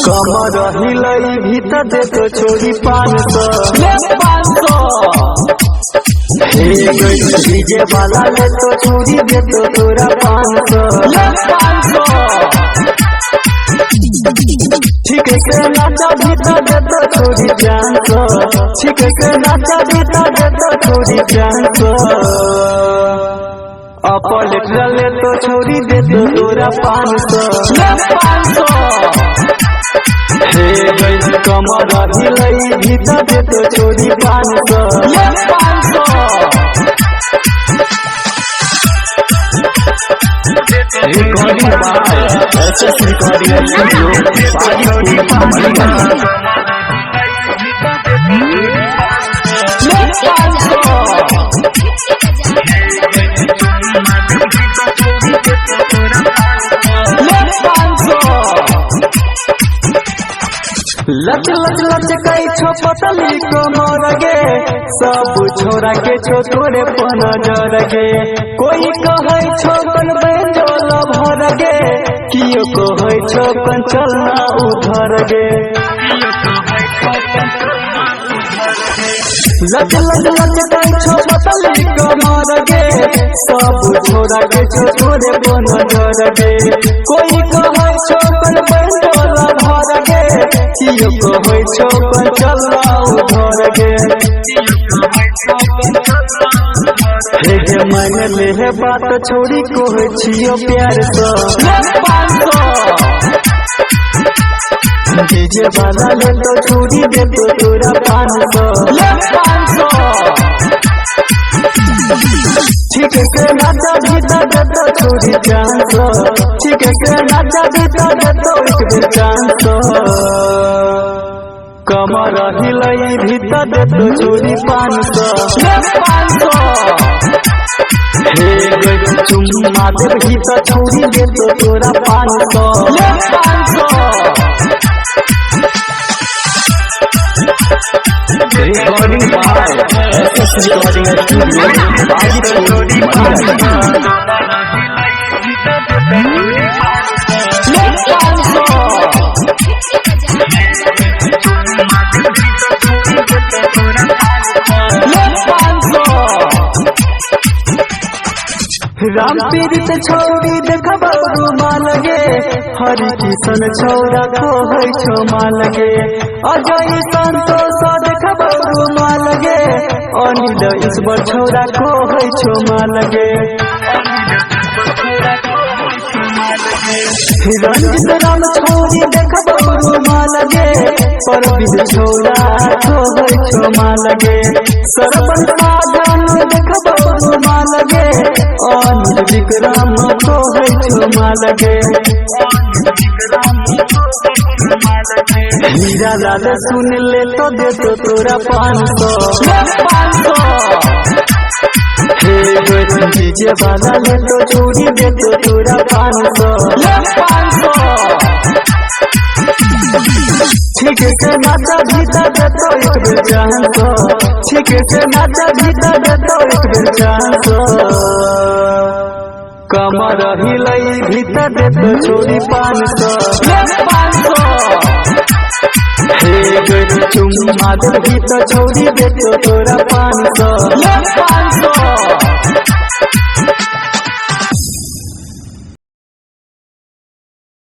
कमर हिलई भीतर दे तो छोड़ी 500 डीजे वाला ले तो छोड़ी दे तो तोरा 500 ठीक से नाचा भीतर दे तो छोड़ी 500 ठीक से नाचा भीतर दे तो छोड़ी 500 अपलेटर ले तो छोड़ी दे तो तोरा 500 हे गई कमर हिलई भीतर दे तो छोड़ी 500 recording by SS recording studio लच लच लच कई छो पतली कमर गे सब छोरा के छो तोरे पन जर गे कोई कहै छो कन बेंजोल भर गे कियो कहै छो कन चलना उधर गे लच लच लच कई छो पतली कमर गे सब छोरा के छो तोरे पन जर गे कोई कहै छो कन बेंजोल भर गे कियो कहै छो कन चलना उधर गे हे जे मन ले है बात छोड़ी कहै छियो प्यार से डीजे वाला ले तो छोड़ी दे तो तोरा 500 ठीक से नाचा भीतर दे तो छोड़ी 500 ठीक से नाचा भीतर दे तो एक बेर 500 कमर हिलई भीतर दे तो छोड़ी 500 हे गई चुम्मा दे भीतर छोड़ी दे तो तोरा 500 recording by SS recording studio राम पीड़ित छौरी देखबो रुमाल गे हरि किशन छौरा कहै छो माल गे अजय संतोष देखबो रुमाल गे अनिल ईश्वर छौरा कहै छो माल गे रंजित राम छौरी देखबो रुमाल गे परवीन छौरा कहै छो माल गे सरपंच साधन देखबो रुमाल गे अनिल विक्रम कहै छो माल गे हीरा लाल सुन ले तो दे तो तोरा 500 हे गई डीजे वाला ले तो छोड़ी दे तो तोरा 500 ठीक से नाचा भीतर दे तो एक बेर 500 ठीक से नाचा भीतर दे तो एक बेर 500 कमर हिलई भीतर दे तो छोड़ी 500 हे गई चुम्मा दे भीतर छोड़ी दे तो तोरा 500